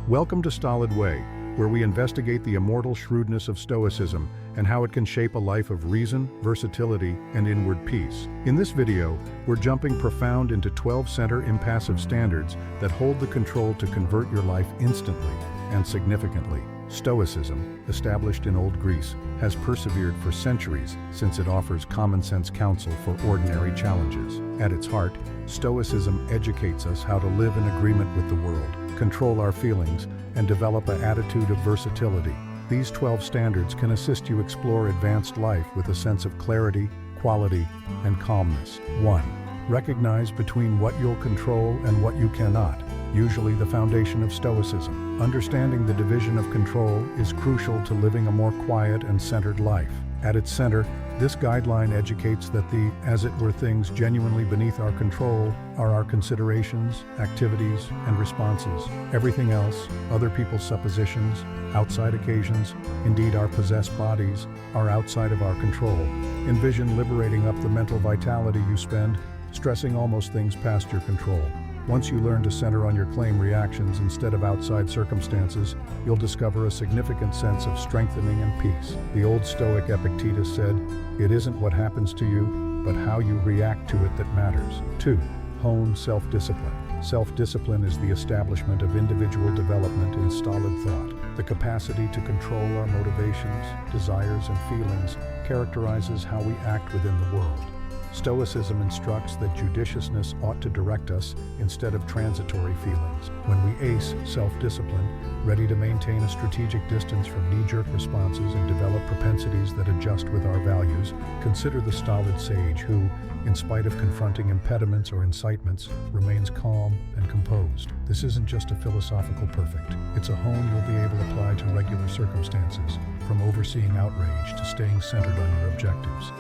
Welcome to Stolid Way, where we investigate the immortal shrewdness of Stoicism and how it can shape a life of reason, versatility, and inward peace. In this video, we're jumping profound into 12 center impassive standards that hold the control to convert your life instantly and significantly. Stoicism, established in Old Greece, has persevered for centuries since it offers common-sense counsel for ordinary challenges. At its heart, Stoicism educates us how to live in agreement with the world, control our feelings, and develop an attitude of versatility. These 12 standards can assist you explore advanced life with a sense of clarity, quality, and calmness. 1. Recognize between what you'll control and what you cannot, usually the foundation of Stoicism. Understanding the division of control is crucial to living a more quiet and centered life. At its center, this guideline educates that the as-it-were things genuinely beneath our control are our considerations, activities, and responses. Everything else, other people's suppositions, outside occasions, indeed our possessed bodies, are outside of our control. Envision liberating up the mental vitality you spend, stressing almost things past your control. Once you learn to center on your claim reactions instead of outside circumstances, you'll discover a significant sense of strengthening and peace. The old Stoic Epictetus said, "It isn't what happens to you, but how you react to it that matters." 2. Hone self-discipline. Self-discipline is the establishment of individual development in stolid thought. The capacity to control our motivations, desires, and feelings characterizes how we act within the world. Stoicism instructs that judiciousness ought to direct us instead of transitory feelings. When we ace self-discipline, ready to maintain a strategic distance from knee-jerk responses and develop propensities that adjust with our values, consider the stolid sage who, in spite of confronting impediments or incitements, remains calm and composed. This isn't just a philosophical perfect. It's a hone you'll be able to apply to regular circumstances, from overseeing outrage to staying centered on your objectives.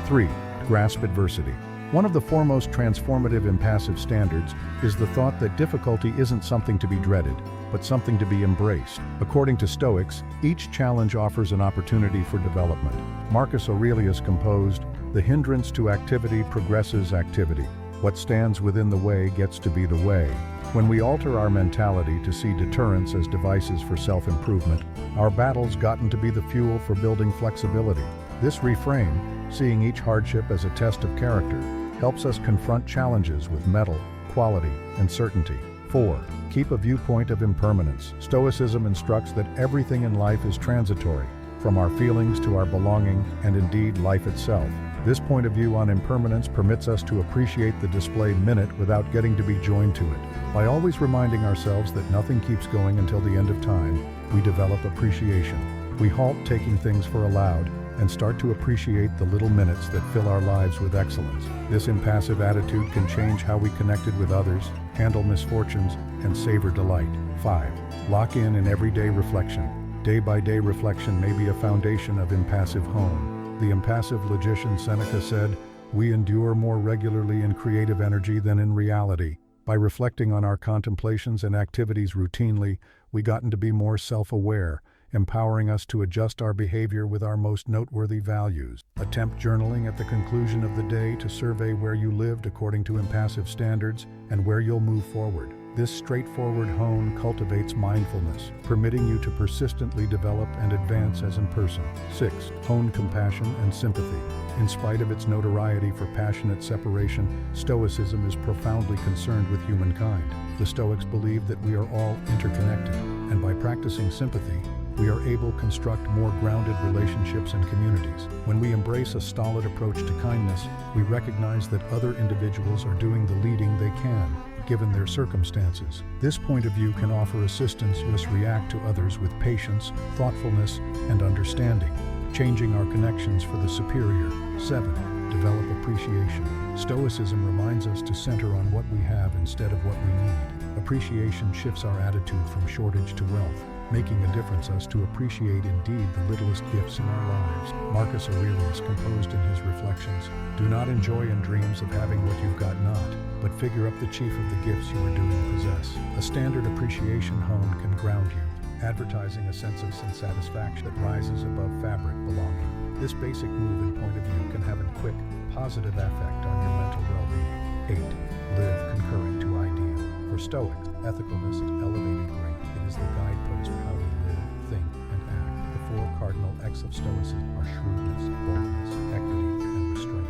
Three, grasp adversity. One of the foremost transformative impassive standards is the thought that difficulty isn't something to be dreaded, but something to be embraced. According to Stoics, each challenge offers an opportunity for development. Marcus Aurelius composed, "The hindrance to activity progresses activity. What stands within the way gets to be the way." When we alter our mentality to see deterrents as devices for self-improvement, our battles gotten to be the fuel for building flexibility. This reframe, seeing each hardship as a test of character, helps us confront challenges with mettle, quality, and certainty. 4. Keep a viewpoint of impermanence. Stoicism instructs that everything in life is transitory, from our feelings to our belonging, and indeed life itself. This point of view on impermanence permits us to appreciate the display minute without getting to be joined to it. By always reminding ourselves that nothing keeps going until the end of time, we develop appreciation. We halt taking things for allowed and start to appreciate the little minutes that fill our lives with excellence. This impassive attitude can change how we connected with others, handle misfortunes, and savor delight. 5. Lock in everyday reflection. Day-by-day reflection may be a foundation of impassive hone. The impassive logician Seneca said, "We endure more regularly in creative energy than in reality." By reflecting on our contemplations and activities routinely, we gotten to be more self-aware, empowering us to adjust our behavior with our most noteworthy values. Attempt journaling at the conclusion of the day to survey where you lived according to impassive standards and where you'll move forward. This straightforward hone cultivates mindfulness, permitting you to persistently develop and advance as a person. 6. Hone compassion and sympathy. In spite of its notoriety for passionate separation, Stoicism is profoundly concerned with humankind. The Stoics believe that we are all interconnected, and by practicing sympathy, we are able to construct more grounded relationships and communities. When we embrace a stolid approach to kindness, we recognize that other individuals are doing the leading they can, given their circumstances. This point of view can offer assistance to us react to others with patience, thoughtfulness, and understanding, changing our connections for the superior. 7. Develop appreciation. Stoicism reminds us to center on what we have instead of what we need. Appreciation shifts our attitude from shortage to wealth, making a difference us to appreciate indeed the littlest gifts in our lives. Marcus Aurelius composed in his reflections, "Do not enjoy in dreams of having what you've got not, but figure up the chief of the gifts you are due to possess." A standard appreciation hone can ground you, advertising a sense of satisfaction that rises above fabric belonging. This basic move and point of view can have a quick, positive effect on your mental well-being. 8. Live concurrent to ideal. For Stoics, ethicalness is elevated great. It is the guidepost for how we live, think, and act. The 4 cardinal X of Stoicism are shrewdness, boldness, equity, and restraint.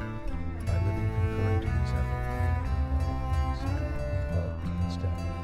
By living concurrent to these ethics, we love and stand for.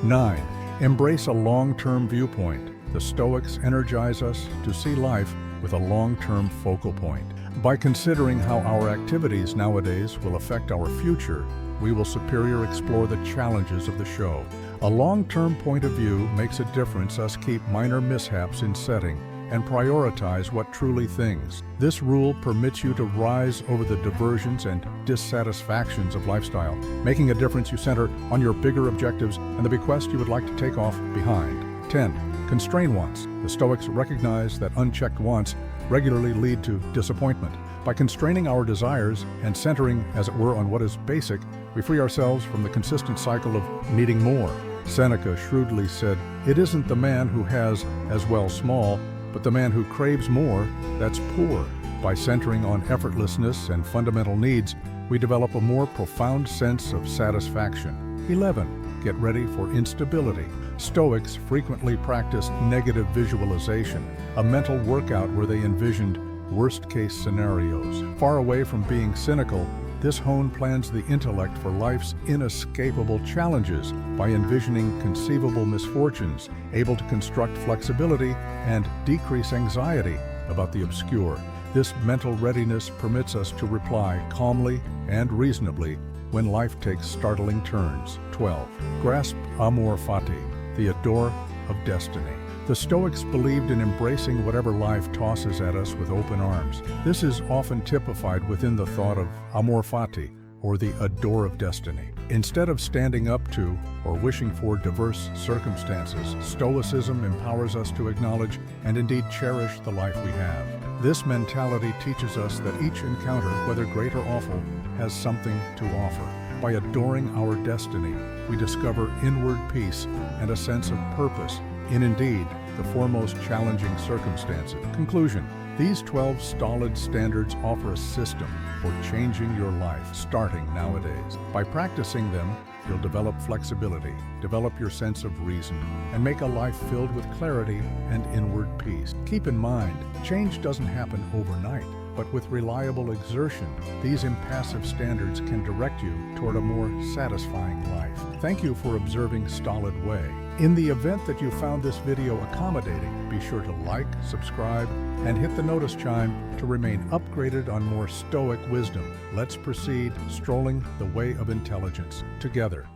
Nine, embrace a long-term viewpoint. The Stoics energize us to see life with a long-term focal point. By considering how our activities nowadays will affect our future, we will superior explore the challenges of the show. A long-term point of view makes a difference. Us keep minor mishaps in setting and prioritize what truly things. This rule permits you to rise over the diversions and dissatisfactions of lifestyle, making a difference. You center on your bigger objectives and the bequest you would like to take off behind. 10. Constrain wants. The Stoics recognize that unchecked wants regularly lead to disappointment. By constraining our desires and centering, as it were, on what is basic, we free ourselves from the consistent cycle of needing more. Seneca shrewdly said, "It isn't the man who has, as well small, but the man who craves more, that's poor." By centering on effortlessness and fundamental needs, we develop a more profound sense of satisfaction. 11. Get ready for instability. Stoics frequently practiced negative visualization, a mental workout where they envisioned worst-case scenarios. Far away from being cynical, this hone plans the intellect for life's inescapable challenges by envisioning conceivable misfortunes, able to construct flexibility and decrease anxiety about the obscure. This mental readiness permits us to reply calmly and reasonably when life takes startling turns. 12. Grasp Amor Fati, the adore of destiny. The Stoics believed in embracing whatever life tosses at us with open arms. This is often typified within the thought of Amor Fati, or the adore of destiny. Instead of standing up to or wishing for diverse circumstances, Stoicism empowers us to acknowledge and indeed cherish the life we have. This mentality teaches us that each encounter, whether great or awful, has something to offer. By adoring our destiny, we discover inward peace and a sense of purpose in indeed the foremost challenging circumstances. Conclusion. These 12 stolid standards offer a system for changing your life starting nowadays. By practicing them, you'll develop flexibility, develop your sense of reason, and make a life filled with clarity and inward peace. Keep in mind, change doesn't happen overnight, but with reliable exertion, these impassive standards can direct you toward a more satisfying life. Thank you for observing Stolid Way. In the event that you found this video accommodating, be sure to like, subscribe, and hit the notice chime to remain upgraded on more Stoic wisdom. Let's proceed strolling the way of intelligence together.